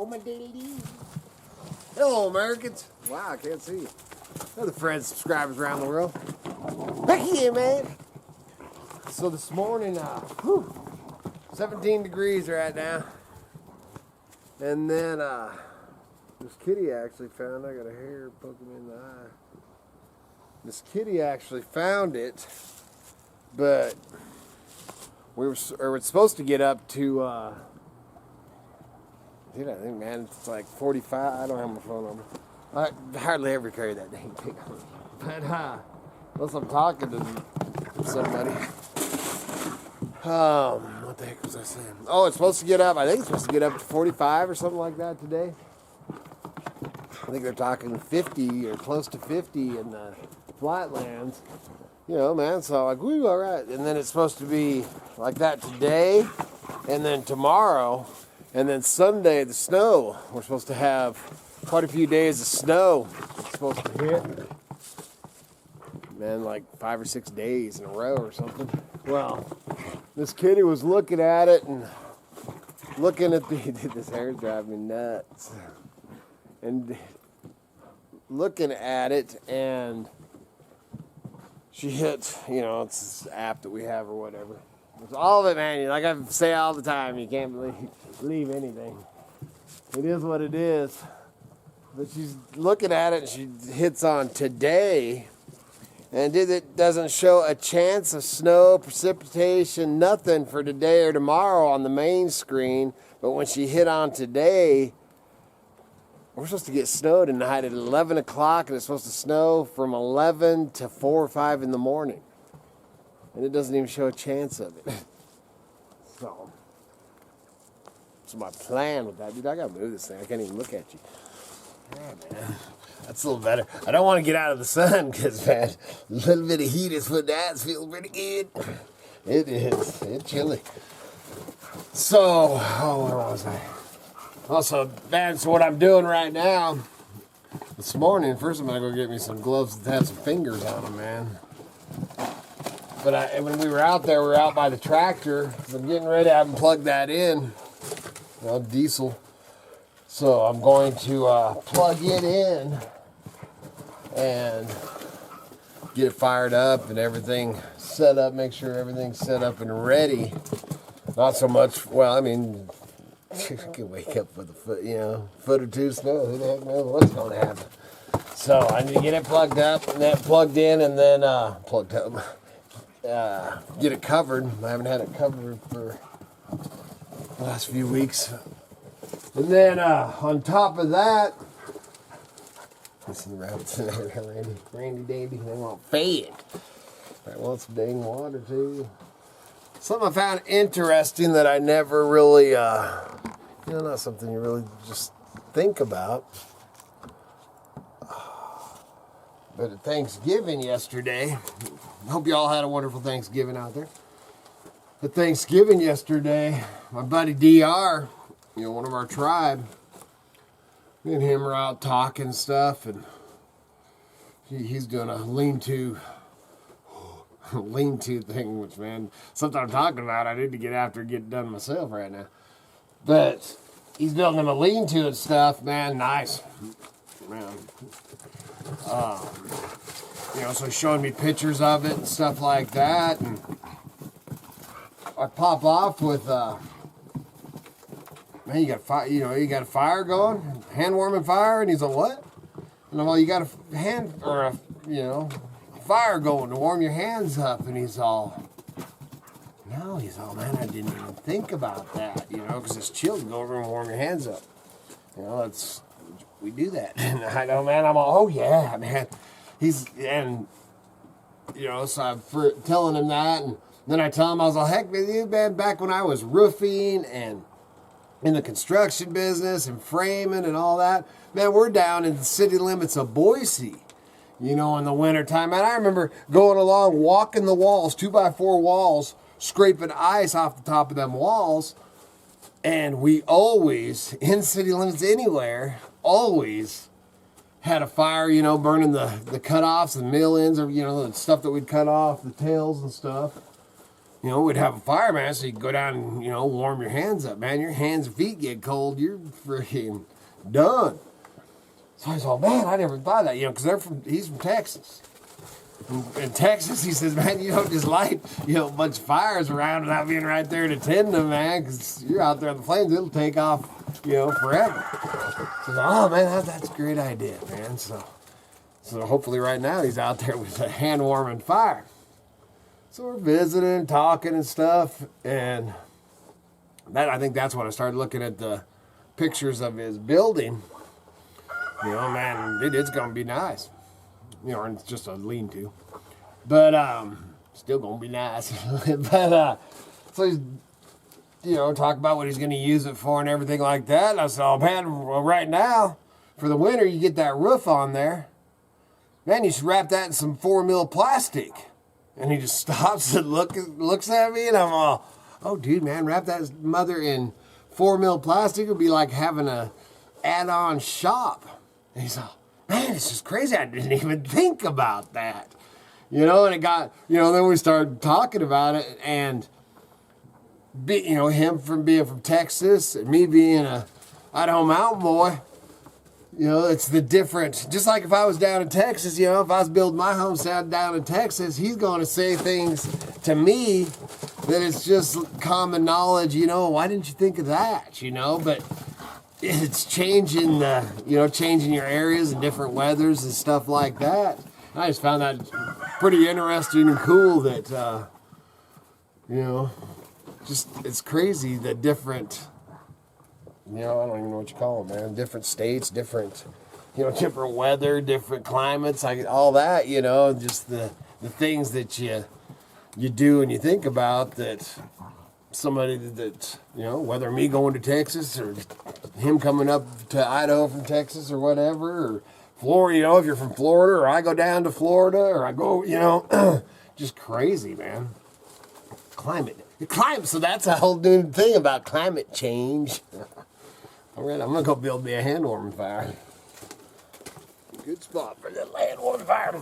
Oh, my diddly. Hello, Americans. Wow, I can't see you. Other friends, subscribers around the world. Back here, man. So this morning, 17 degrees right now. And then, this kitty actually found, I got a hair poking me in the eye. This kitty actually found it, but we're supposed to get up to, dude, I think, man, it's like 45. I don't have my phone number. I hardly ever carry that dang thing on me. But, unless I'm talking to somebody. What the heck was I saying? Oh, it's supposed to get up. I think it's supposed to get up to 45 or something like that today. I think they're talking 50 or close to 50 in the flatlands. You know, man, so like, woo, all right. And then it's supposed to be like that today, and then tomorrow, and then Sunday, the snow. We're supposed to have quite a few days of snow. It's supposed to hit, man, like 5 or 6 days in a row or something. Well, this kitty was looking at it and looking at this hair's driving me nuts. And looking at it, and she hit, you know, it's this app that we have or whatever. It's all of it, man. Like I say all the time, you can't believe anything. It is what it is. But she's looking at it, and she hits on today. And it doesn't show a chance of snow, precipitation, nothing for today or tomorrow on the main screen. But when she hit on today, we're supposed to get snow tonight at 11 o'clock, and it's supposed to snow from 11 to 4 or 5 in the morning. And it doesn't even show a chance of it. So my plan with that, dude, I gotta move this thing. I can't even look at you. Yeah, man. That's a little better. I don't want to get out of the sun because, man, a little bit of heat is what that's feels pretty good. It is. It's chilly. So, where was I? Also, man, so what I'm doing right now, this morning, first I'm going to go get me some gloves that have some fingers on them, man. But when we were out there, we were out by the tractor. So I'm getting ready to have them plug that in. Well, diesel. So I'm going to plug it in and get it fired up and everything set up, make sure everything's set up and ready. Not so much, well, I mean, you can wake up with a foot, you know, foot or two of snow. Who the heck knows what's going to happen? So I need to get it plugged up and then plugged in and then plugged up. Get it covered. I haven't had it covered for the last few weeks. And then on top of that, listen, rabbits in there, Randy Dandy, they want fed. I want some dang water too. Something I found interesting that I never really, you know, not something you really just think about. But at Thanksgiving yesterday, I hope you all had a wonderful Thanksgiving out there. At Thanksgiving yesterday, my buddy DR, you know, one of our tribe, me and him are out talking stuff, and he's doing a lean-to thing, which, man, something I'm talking about, I need to get after and get done myself right now. But he's building him a lean-to and stuff, man, nice. Man. You know, so he's showing me pictures of it and stuff like that, and I pop off with, man, you got fire, you know, you got a fire going, hand warming fire, and he's like, what? And I'm like, you got a hand, or a, you know, fire going to warm your hands up, and he's all, no, he's all, man, I didn't even think about that, you know, because it's chill to go over and warm your hands up. You know, we do that. And I know, man, I'm all, oh yeah, man. And, you know, so I'm telling him that, and then I tell him, I was like, heck, man, back when I was roofing and in the construction business and framing and all that, man, we're down in the city limits of Boise, you know, in the wintertime. And I remember going along, walking the walls, 2x4 walls, scraping ice off the top of them walls. And we always, in city limits anywhere, always had a fire, you know, burning the cutoffs and mill ends, or, you know, the stuff that we'd cut off, the tails and stuff. you know, we'd have a fire, man, so you could go down and, you know, warm your hands up, man. Your hands and feet get cold, you're freaking done. So I thought, man, I never thought that, you know, because he's from Texas. In Texas, he says, man, you don't just light, you know, a bunch of fires around without being right there to tend them, man, because you're out there in the flames, it'll take off, you know, forever. So, oh, man, that's a great idea, man. So hopefully right now he's out there with a hand-warming fire. So we're visiting, talking and stuff, and I think that's when I started looking at the pictures of his building. You know, man, it's going to be nice. You know, and it's just a lean-to. But, still going to be nice. But, so he's, you know, talk about what he's going to use it for and everything like that. And I said, oh, man, well, right now, for the winter, you get that roof on there. Man, you should wrap that in some 4mm plastic. And he just stops and looks at me, and I'm all, oh, dude, man, wrap that mother in 4mm plastic. It would be like having a add-on shop. And he's all, man, it's just crazy. I didn't even think about that. You know, and it got, you know, then we started talking about it, and, you know, him being from Texas, and me being a Idaho Mountain boy. You know, it's the different, just like if I was down in Texas, you know, if I was building my homestead down in Texas, he's going to say things to me that it's just common knowledge, you know, why didn't you think of that, you know, but it's changing changing your areas and different weathers and stuff like that. I just found that pretty interesting and cool that, you know, just, it's crazy the different, you know, I don't even know what you call them, man. Different states, different, you know, different weather, different climates, like all that, you know, just the things that you do and you think about that somebody that, you know, whether me going to Texas or him coming up to Idaho from Texas or whatever, or Florida, you know, if you're from Florida, or I go down to Florida, or I go, you know, just crazy, man. Climate, so that's a whole new thing about climate change. All right, I'm gonna go build me a hand warming fire. Good spot for that hand warming fire.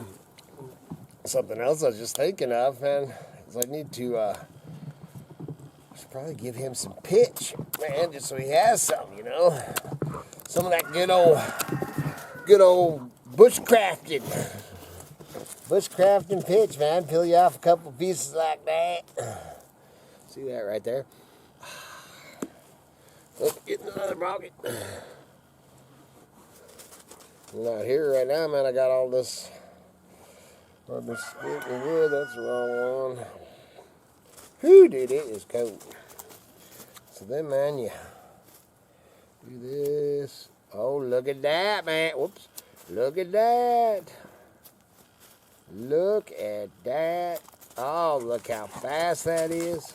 Something else I was just thinking of, man, is I need to should probably give him some pitch, man, just so he has some, you know, some of that good old bushcrafting pitch, man. Peel you off a couple pieces like that. See that right there? Let's get another bucket. I'm not here right now, man. I got all this stick of wood. That's the wrong one. Whew, dude, it is cold. So then, man, you do this. Oh, look at that, man. Whoops. Look at that. Look at that. Oh, look how fast that is.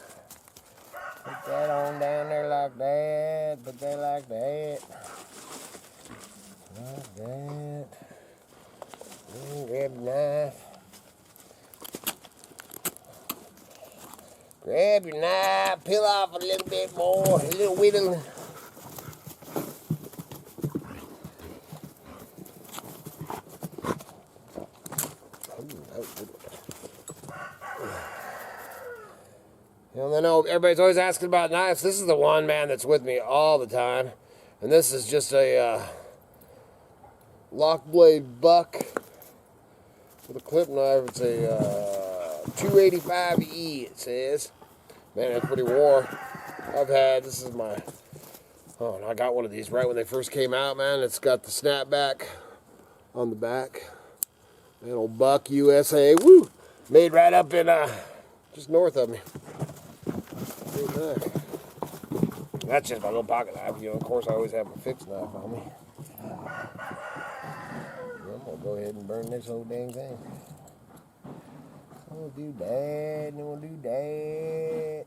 Put that on down there like that. Put that like that. Like that. And grab your knife. Grab your knife. Peel off a little bit more. A little whittle. You know, I know everybody's always asking about knives. This is the one, man, that's with me all the time. And this is just a lock blade buck with a clip knife. It's a 285E, it says. Man, that's pretty worn. This is my, I got one of these right when they first came out, man. It's got the snapback on the back. That old Buck USA, woo! Made right up in, just north of me. That's just my little pocket knife. You know, of course, I always have my fixed knife on me. I'm gonna go ahead and burn this whole dang thing. Don't do that. Don't do that.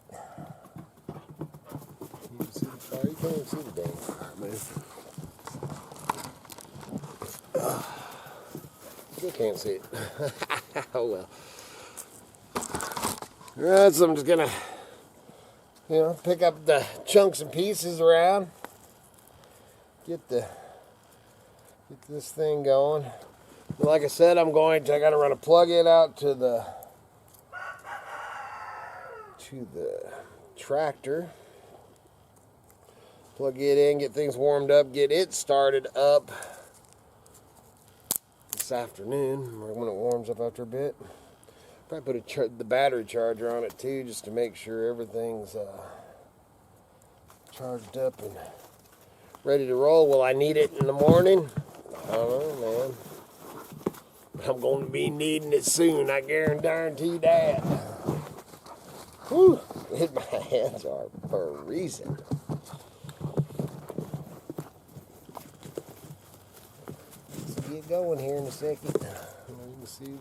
You can see the fire. You can't even see the dang fire, man. Still can't see it. Oh well. Alright, so I'm just gonna, you know, pick up the chunks and pieces around. Get this thing going. And like I said, I gotta run a plug-in out to to the tractor, plug it in, get things warmed up, get it started up this afternoon when it warms up after a bit. Probably put the battery charger on it too, just to make sure everything's charged up and ready to roll. Will I need it in the morning? I don't know, man. But I'm going to be needing it soon. I guarantee that. Whew, hit my hands are for a reason. Let's get going here in a second. You can see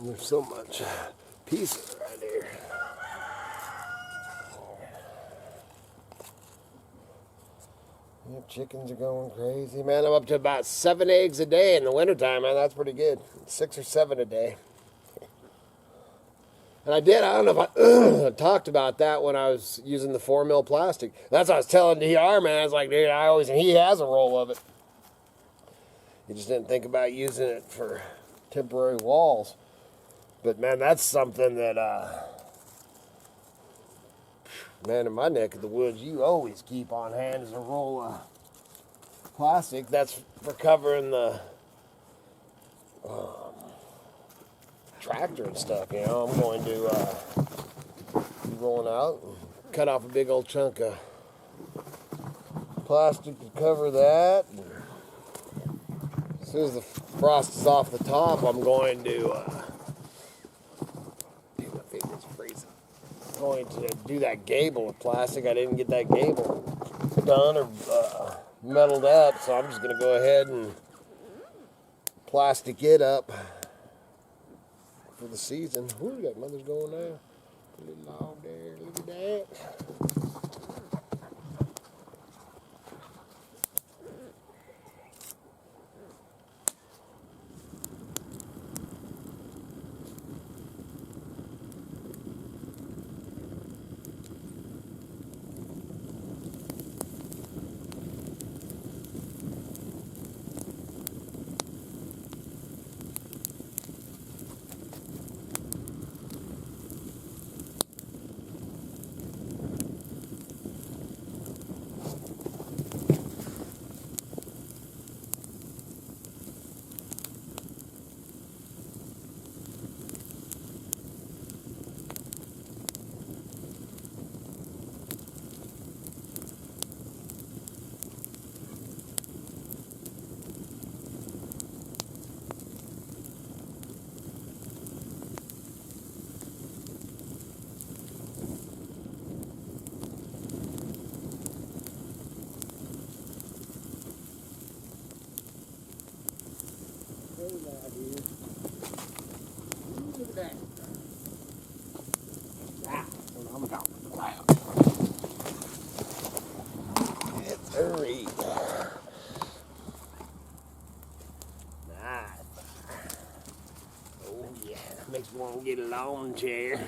there's so much pieces right there. Yep, chickens are going crazy, man. I'm up to about 7 eggs a day in the wintertime, man. That's pretty good. 6 or 7 a day. And I don't know if I talked about that when I was using the 4 mil plastic. That's what I was telling DR, man. I was like, dude, he has a roll of it. He just didn't think about using it for temporary walls. But, man, that's something that, man, in my neck of the woods, you always keep on hand is a roll of plastic. That's for covering the tractor and stuff, you know. I'm going to be rolling out and cut off a big old chunk of plastic to cover that. As soon as the frost is off the top, I'm going to do that gable with plastic. I didn't get that gable done or metaled up, so I'm just going to go ahead and plastic it up for the season. Ooh, that mother's going now. A little log there. Look at that. Look at that. I'm loud. It's early. Nice. Oh yeah, makes me want to get a lawn chair.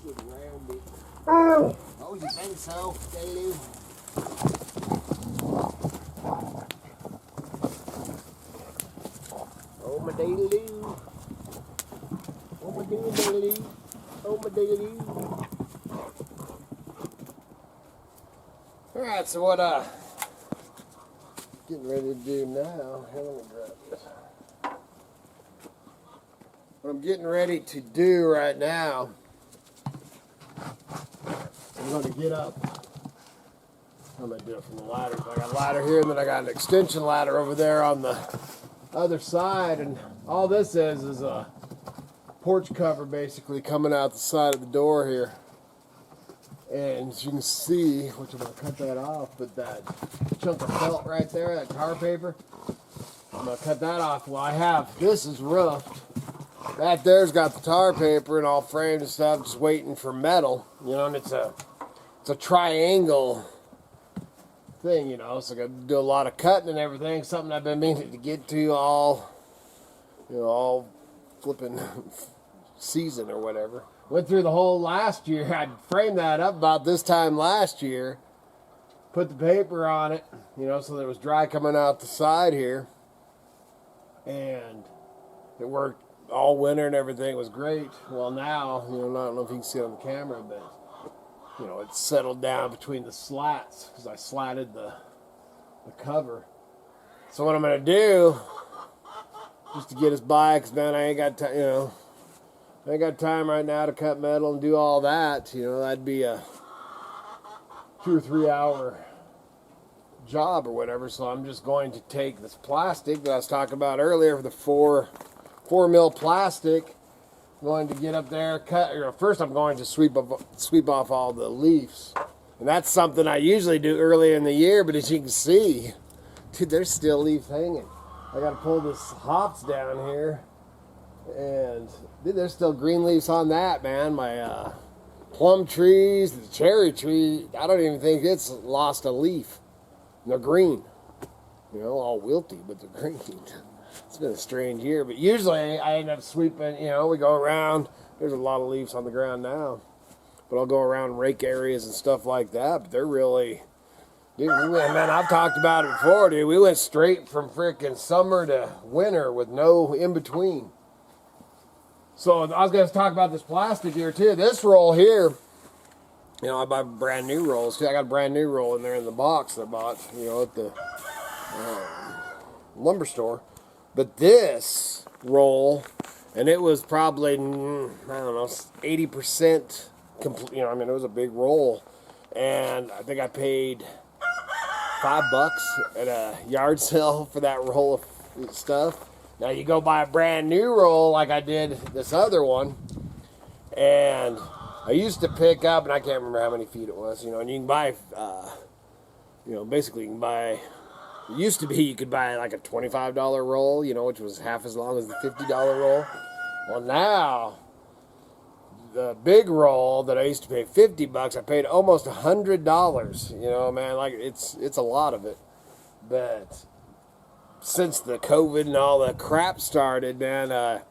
Sit around it. Oh, you think so, Daily? Oh my daily-doo. Oh my daily-doo. Oh my daily-doo. Alright, so what getting ready to do now, here, let me grab this. What I'm getting ready to do right now, I'm going to get up. I'm going to do it from the ladder. I got a ladder here, and then I got an extension ladder over there on the other side, and all this is a porch cover basically coming out the side of the door here. And as you can see, which I'm going to cut that off, but that chunk of felt right there, that tar paper, I'm going to cut that off. Well, this is roughed. That there's got the tar paper and all framed and stuff, just waiting for metal, you know, and it's a triangle thing, you know, so I got to do a lot of cutting and everything, something I've been meaning to get to all flipping season or whatever. Went through the whole last year. I'd framed that up about this time last year, put the paper on it, you know, so that it was dry coming out the side here, and it worked all winter and everything was great. Well, now, I don't know if you can see it on the camera, but it's settled down between the slats because I slatted the cover. So what I'm gonna do, just to get us by, because man, I ain't got time. I ain't got time right now to cut metal and do all that. That'd be a 2 or 3 hour job or whatever. So I'm just going to take this plastic that I was talking about earlier, for the 4 mil plastic. I'm going to get up there, cut. First, I'm going to sweep off all the leaves, and that's something I usually do early in the year. But as you can see, dude, there's still leaves hanging. I got to pull this hops down here, and dude, there's still green leaves on that, man. My plum trees, the cherry tree, I don't even think it's lost a leaf. They're green. All wilty, but they're green. It's been a strange year, but usually I end up sweeping, we go around. There's a lot of leaves on the ground now, but I'll go around and rake areas and stuff like that. But they're really, dude, man, I've talked about it before, dude. We went straight from freaking summer to winter with no in between. So I was going to talk about this plastic here too. This roll here, I buy brand new rolls too. I got a brand new roll in there in the box that I bought, at the lumber store. But this roll, and it was probably, I don't know, 80% complete. It was a big roll. And I think I paid $5 at a yard sale for that roll of stuff. Now you go buy a brand new roll like I did this other one. And I used to pick up, and I can't remember how many feet it was, and you can buy, basically you can buy. It used to be you could buy like a $25 roll, which was half as long as the $50 roll. Well, now, the big roll that I used to pay $50, I paid almost $100. Man, like it's a lot of it. But since the COVID and all the crap started, man,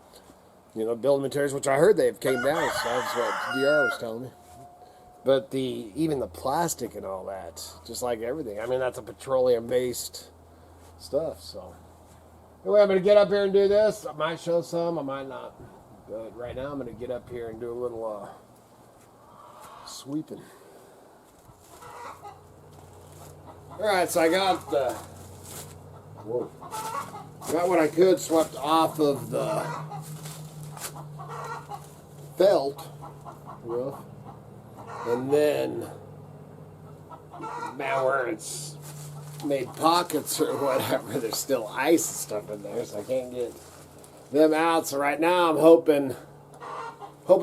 building materials, which I heard they've came down, so that's what DR was telling me. But even the plastic and all that, just like everything. That's a petroleum-based stuff. So anyway, I'm going to get up here and do this. I might show some, I might not. But right now, I'm going to get up here and do a little sweeping. All right, so I got what I could swept off of the felt roof. And then, man, where it's made pockets or whatever, there's still ice and stuff in there, so I can't get them out. So right now I'm hoping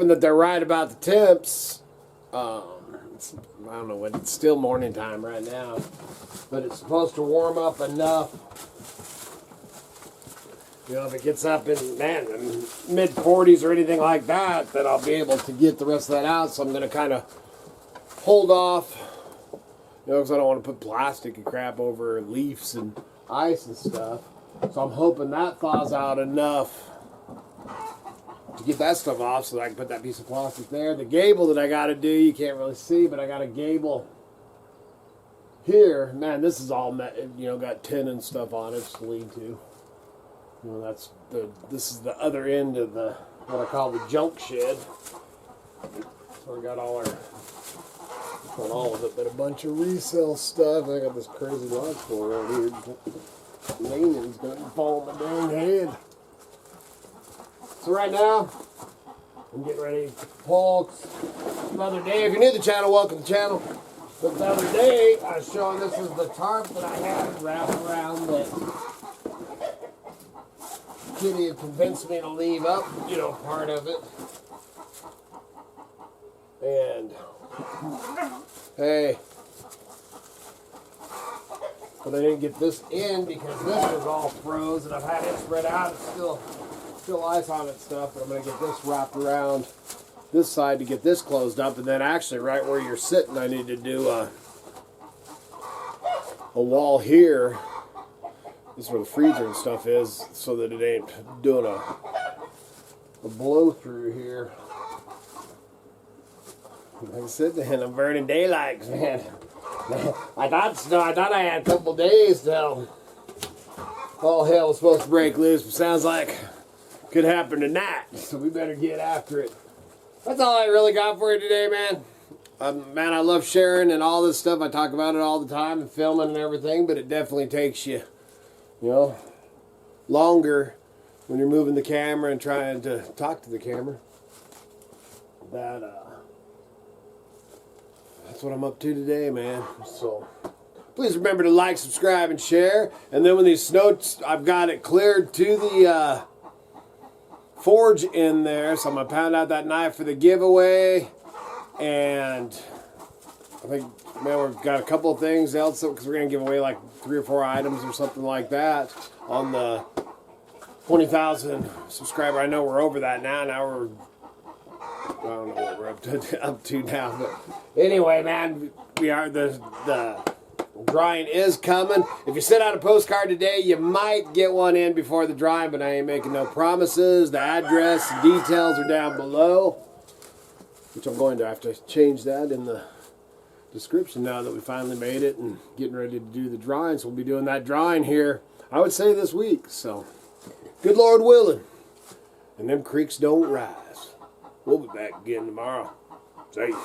that they're right about the temps. I don't know, it's still morning time right now, but it's supposed to warm up enough. If it gets up in, man, mid 40s or anything like that, then I'll be able to get the rest of that out. So I'm going to kind of hold off, because I don't want to put plastic and crap over leaves and ice and stuff. So I'm hoping that thaws out enough to get that stuff off so that I can put that piece of plastic there. The gable that I got to do, you can't really see, but I got a gable here. Man, this is all, got tin and stuff on it to lean to. This is the other end of what I call the junk shed. So we got all of it, but a bunch of resale stuff. I got this crazy lodge floor right here. Leaning's gonna fall on my dang head. So right now, I'm getting ready to pull. The other day, if you're new to the channel, welcome to the channel. But the other day, I was showing this is the tarp that I had wrapped around that Kitty had convinced me to leave up, part of it. And hey, but I didn't get this in because this was all froze, and I've had it spread out. It's still ice on it and stuff, but I'm going to get this wrapped around this side to get this closed up, and then actually right where you're sitting, I need to do a wall here. This is where the freezer and stuff is, so that it ain't doing a blow through here. I'm sitting there and I'm burning daylight, man. I thought I had a couple days till all hell was supposed to break loose, but sounds like could happen tonight. So we better get after it. That's all I really got for you today, man. Man, I love sharing and all this stuff. I talk about it all the time and filming and everything, but it definitely takes you, you know, longer when you're moving the camera and trying to talk to the camera. That's what I'm up to today, man. So please remember to like, subscribe, and share. And then when these snows, I've got it cleared to the forge in there, so I'm gonna pound out that knife for the giveaway. And I think, man, we've got a couple of things else because we're gonna give away like 3 or 4 items or something like that on the 20,000 subscriber. I know we're over that now. Now we're, I don't know what we're up to now, but anyway, man, we are the drawing is coming. If you send out a postcard today, you might get one in before the drawing, but I ain't making no promises. The address, the details are down below, which I'm going to have to change that in the description now that we finally made it and getting ready to do the drawing. So we'll be doing that drawing here, I would say, this week. So, good Lord willing, and them creeks don't rise. We'll be back again tomorrow. See you.